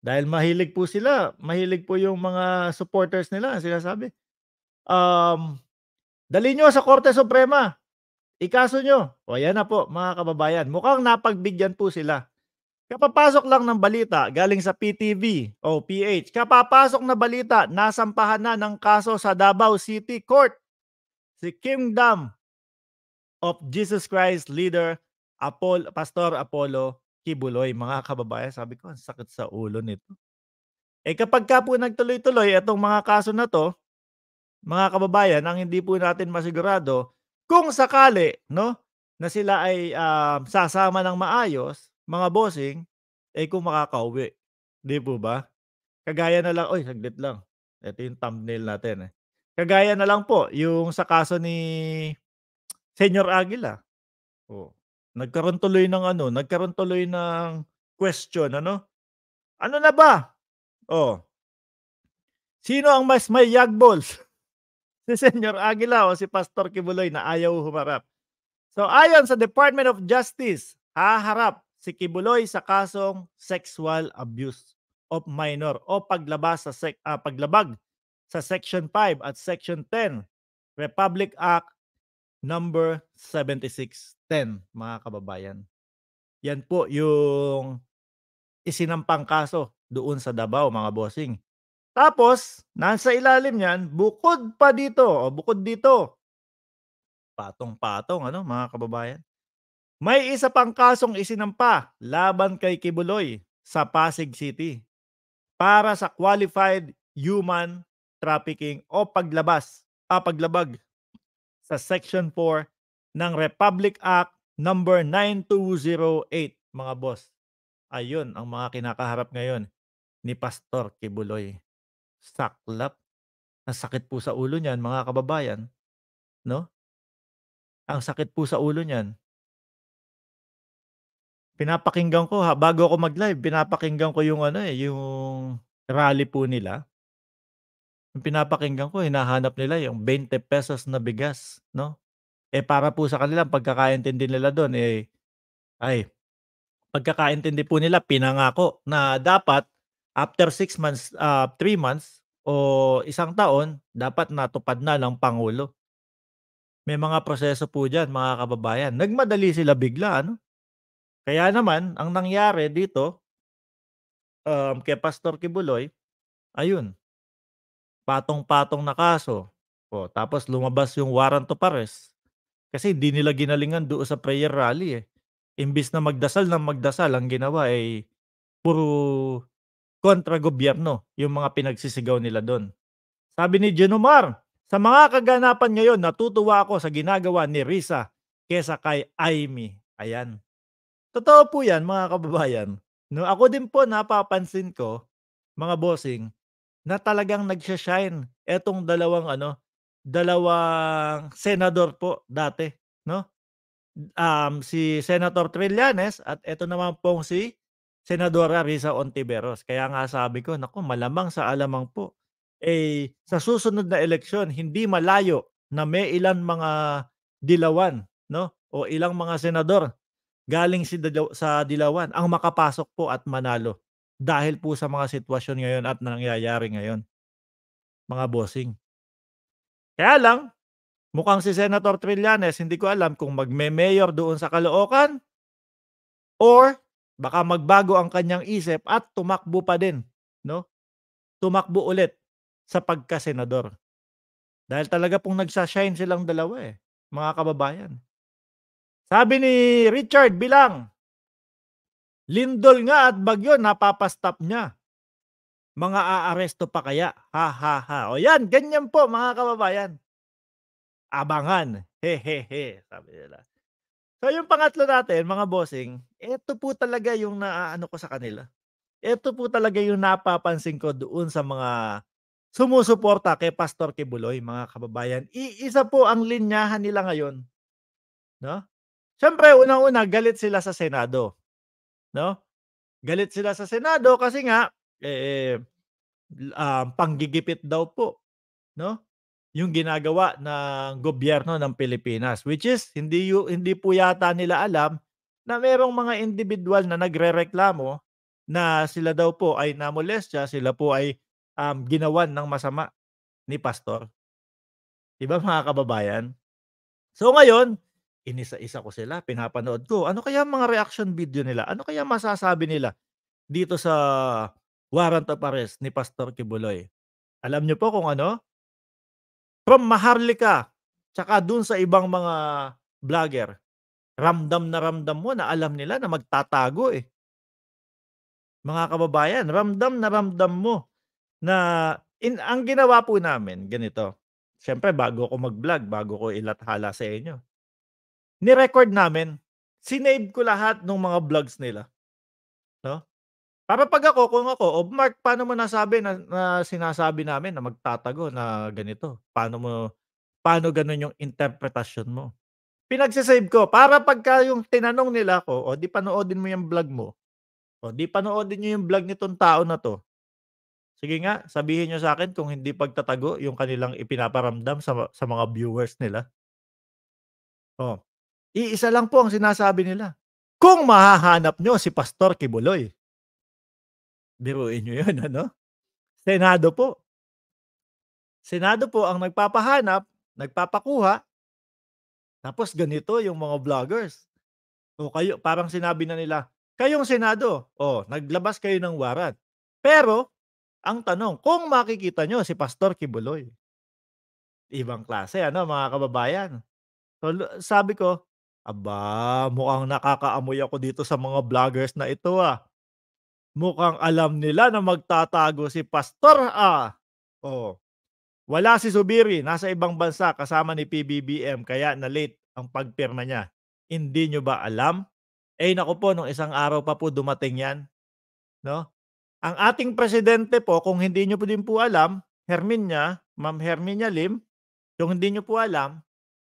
Dahil mahilig po yung mga supporters nila ang sinasabi, um, "Dalhin niyo sa Korte Suprema, ikaso niyo." O ayan na po mga kababayan, mukhang napagbigyan po sila. Kapapasok lang ng balita galing sa PTV o PH, kapapasok na balita nasampahan na ng kaso sa Davao City Court si Kingdom of Jesus Christ leader Pastor Apollo Kibuloy. Mga kababayan, sabi ko ang sakit sa ulo nito. Eh, kapagka po nagtuloy-tuloy itong mga kaso na 'to, mga kababayan, ang hindi po natin masigurado kung sakali 'no, na sila ay, sasama ng maayos, mga bossing, eh, kung makakauwi, 'di po ba? Kagaya na lang uy, saglit lang, ito yung thumbnail natin, eh. Kagaya na lang po yung sa kaso ni Senyor Aguila, oh, nagkaroon tuloy ng question ano, ano na ba? Oh, sino ang mas may yagbols? Si Senyor Aguila o si Pastor Kibuloy na ayaw humarap. So ayon sa Department of Justice, haharap si Kibuloy sa kasong sexual abuse of minor o paglabag sa Section 5 at Section 10 Republic Act number 7610, mga kababayan. Yan po yung isinampang kaso doon sa Davao, mga bossing. Tapos nasa ilalim niyan, bukod dito, patong-patong ano, mga kababayan. May isa pang kasong isinampa laban kay Kibuloy sa Pasig City para sa qualified human trafficking o paglabag sa Section 4 ng Republic Act number 9208, mga boss. Ayun ang mga kinakaharap ngayon ni Pastor Kibuloy. Saklap. Ang sakit po sa ulo niyan, mga kababayan, 'no? Ang sakit po sa ulo niyan. Pinapakinggan ko bago ako mag-live, pinapakinggan ko yung ano, eh, yung rally po nila. Yung pinapakinggan ko hinahanap nila yung ₱20 na bigas, 'no? Eh, para po sa kanila ang pagkakaintindi nila dun, eh, ay pagkakaintindi po nila pinangako na dapat after 6 months, 3 months o isang taon dapat natupad na ng pangulo. May mga proseso po diyan, mga kababayan. Nagmadali sila bigla ano? Kaya naman ang nangyari dito, kay Pastor Kibuloy, ayun, patong-patong na kaso. Oh, tapos lumabas yung warrant of arrest. Kasi hindi nila ginalingan doon sa prayer rally, eh. Imbis na magdasal ng magdasal, ang ginawa ay puro kontra gobyerno yung mga pinagsisigaw nila dun. Sabi ni Junumar, "Sa mga kaganapan ngayon natutuwa ako sa ginagawa ni Risa kesa kay Amy." Ayan. Totoo po 'yan, mga kababayan, 'no. Ako din po napapansin ko, mga bossing, na talagang nagsha-shine etong dalawang senador po dati, 'no. Si Senator Trillanes at eto naman pong si Senadora Risa Ontiveros. Kaya nga sabi ko, naku malamang sa alamang po, eh, sa susunod na eleksyon hindi malayo na may ilang mga dilawan 'no, o ilang mga senador galing sa dilawan ang makapasok po at manalo. Dahil po sa mga sitwasyon ngayon at nangyayari ngayon, mga bossing. Kaya lang, mukhang si Senator Trillanes hindi ko alam kung magme-mayor doon sa Caloocan or baka magbago ang kanyang isip at tumakbo pa din, 'no? Tumakbo ulit sa pagkasenador. Dahil talaga pong nagsa-shine silang dalawa, eh, mga kababayan. Sabi ni Richard Bilang, "Lindol nga at bagyo napapa-stop niya. Mga aaresto pa kaya? Ha, ha, ha." O yan, ganyan po mga kababayan. Abangan, hehehe, sabi nila. So yung pangatlo natin mga bossing, eto po talaga yung naaano ko sa kanila. Eto po talaga yung napapansin ko doon sa mga sumusuporta kay Pastor Kibuloy, mga kababayan. Iisa po ang linyahan nila ngayon, 'no? Siyempre unang-una galit sila sa Senado, 'no? Galit sila sa Senado kasi nga, eh, panggigipit daw po, 'no? Yung ginagawa ng gobyerno ng Pilipinas, which is hindi po yata nila alam na merong mga indibidwal na nagrereklamo na sila daw po ay namolestya, sila po ay, ginawan ng masama ni pastor, 'di ba mga kababayan? So ngayon, inisa-isa ko sila, pinapanood ko, ano kaya ang mga reaction video nila, ano kaya masasabi nila dito sa warrant of arrest ni Pastor Kibuloy? Alam niyo po kung ano? From Maharlika, tsaka dun sa ibang mga vlogger, ramdam na ramdam mo na alam nila na magtatago, eh. Mga kababayan, ramdam na ramdam mo na ang ginawa po namin ganito, siyempre bago ako mag-vlog, bago ko ilathala sa inyo, ni-record namin, sinave ko lahat nung mga vlogs nila, 'no? Para 'pag ako kung ako, "Oh, Mark, paano mo nasabi na sinasabi namin na magtatago na ganito? Paano gano'n yung interpretasyon mo?" Pinagse-save ko para pagka yung tinanong nila ako, "O 'di panoodin mo yung vlog mo, o 'di panoodin niyo yung vlog nitong tao na 'to. Sige nga, sabihin niyo sa'kin kung hindi pagtatago yung kanilang ipinaparamdam sa mga viewers nila." Oh, iisa lang po ang sinasabi nila, "Kung mahahanap niyo si Pastor Kibuloy." Biruin niyo yun ano? Senado po. Senado po ang nagpapahanap, nagpapakuha, tapos ganito yung mga vloggers. O kayo parang sinabi na nila, "Kayong Senado, naglabas kayo ng warrant. Pero ang tanong, kung makikita niyo si Pastor Kibuloy." Ibang klase ano mga kababayan? So sabi ko, "Aba, mukhang nakakaamoy ako dito sa mga vloggers na ito, ah. Mukhang alam nila na magtatago si pastor, ah." Oh, wala si Zubiri, nasa ibang bansa kasama ni PBBM kaya na-late ang pagpirma niya. Hindi niyo ba alam? Eh, naku po nung isang araw pa po dumating 'yan, 'no? Ang ating presidente po kung hindi niyo po din po alam, Ma'am Herminia Lim, kung hindi niyo po alam,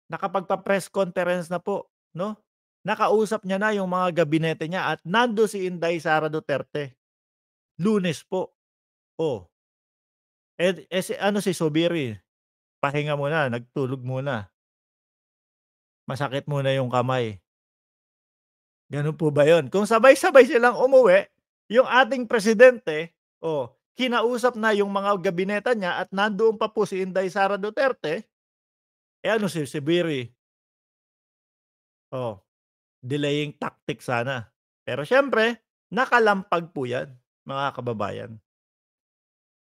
nakapagpa-press conference na po, 'no? Nakausap niya na yung mga gabinete niya at nando'n si Inday Sara Duterte, Lunes po. Oh, si ano si Zubiri, pahinga muna, nagtulog muna, masakit muna yung kamay. Gano'n po ba 'yun? Kung sabay-sabay silang umuwi, yung ating presidente, kinausap na yung mga gabinete niya at nandoon pa po si Inday Sara Duterte, ano si Zubiri, oh, delaying tactic sana. Pero siyempre nakalampag po 'yan, mga kababayan.